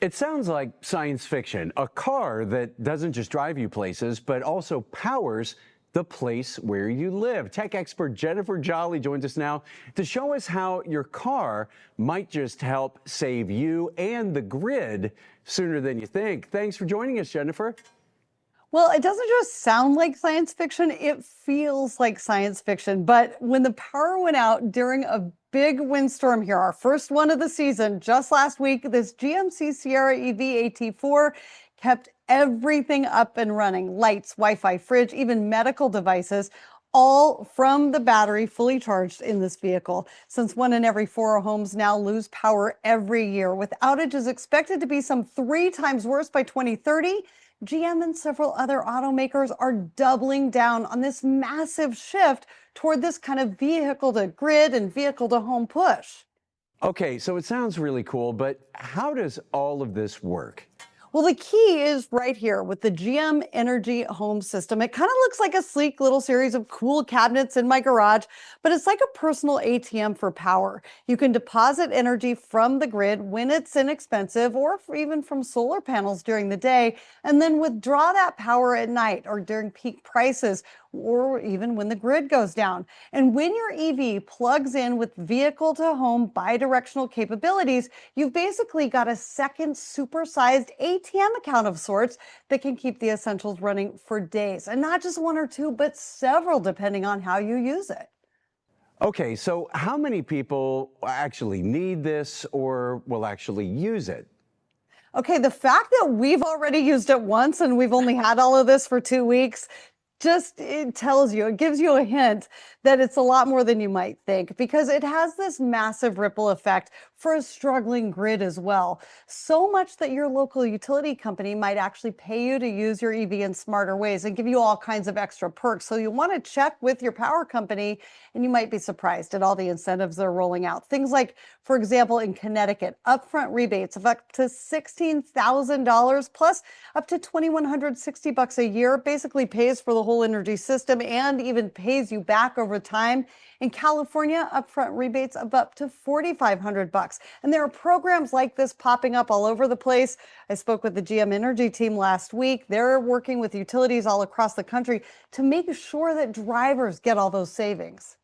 It sounds like science fiction, a car that doesn't just drive you places, but also powers the place where you live. Tech expert Jennifer Jolly joins us now to show us how your car might just help save you and the grid sooner than you think. Thanks for joining us, Jennifer. Well, it doesn't just sound like science fiction, it feels like science fiction. But when the power went out during a big windstorm here, our first one of the season, just last week, this GMC Sierra EV AT4 kept everything up and running. Lights, Wi-Fi, fridge, even medical devices, all from the battery fully charged in this vehicle. Since 1 in every 4 homes now lose power every year, with outages expected to be some 3 times worse by 2030, GM and several other automakers are doubling down on this massive shift toward this kind of vehicle to grid and vehicle to home push. Okay, so it sounds really cool, but how does all of this work? Well, the key is right here with the GM Energy Home System. It kind of looks like a sleek little series of cool cabinets in my garage, but it's like a personal ATM for power. You can deposit energy from the grid when it's inexpensive or even from solar panels during the day, and then withdraw that power at night or during peak prices, or even when the grid goes down. And when your EV plugs in with vehicle to home bidirectional capabilities, you've basically got a second supersized ATM account of sorts that can keep the essentials running for days. And not just 1 or 2, but several, depending on how you use it. Okay, so how many people actually need this or will actually use it? Okay, the fact that we've already used it once and we've only had all of this for 2 weeks, it tells you, it gives you a hint that it's a lot more than you might think, because it has this massive ripple effect for a struggling grid as well. So much that your local utility company might actually pay you to use your EV in smarter ways and give you all kinds of extra perks. So you want to check with your power company, and you might be surprised at all the incentives they're rolling out. Things like, for example, in Connecticut, upfront rebates of up to $16,000 plus up to $2,160 a year, basically pays for the whole energy system and even pays you back over time. In California, upfront rebates of up to $4,500. And there are programs like this popping up all over the place. I spoke with the GM Energy team last week. They're working with utilities all across the country to make sure that drivers get all those savings.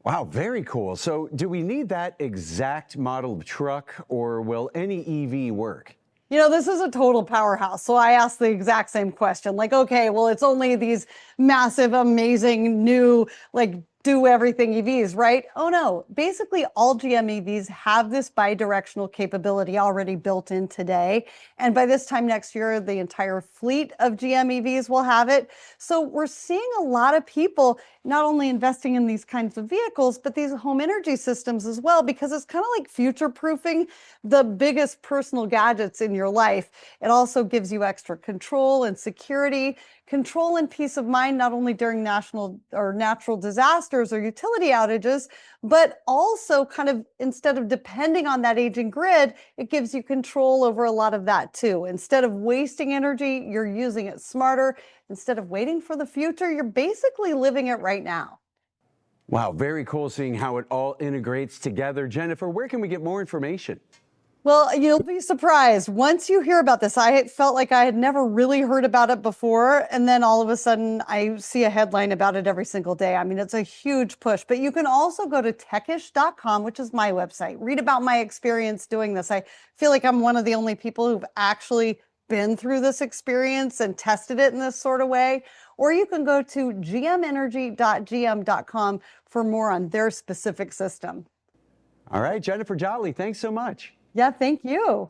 Wow, very cool. So do we need that exact model of truck, or will any EV work? You know, this is a total powerhouse. So I asked the exact same question, like, okay, well, it's only these massive, amazing, new, like, do everything EVs, right? Oh no, basically all GM EVs have this bidirectional capability already built in today. And by this time next year, the entire fleet of GM EVs will have it. So we're seeing a lot of people not only investing in these kinds of vehicles, but these home energy systems as well, because it's kind of like future-proofing the biggest personal gadgets in your life. It also gives you extra control and security, control and peace of mind, not only during national or natural disasters or utility outages, but also kind of, instead of depending on that aging grid, it gives you control over a lot of that too. Instead of wasting energy, you're using it smarter. Instead of waiting for the future, you're basically living it right now. Wow, very cool seeing how it all integrates together. Jennifer, where can we get more information? Well, you'll be surprised. Once you hear about this, I felt like I had never really heard about it before. And then all of a sudden, I see a headline about it every single day. I mean, it's a huge push. But you can also go to techish.com, which is my website. Read about my experience doing this. I feel like I'm one of the only people who've actually been through this experience and tested it in this sort of way. Or you can go to gmenergy.gm.com for more on their specific system. All right, Jennifer Jolly, thanks so much. Yeah, thank you.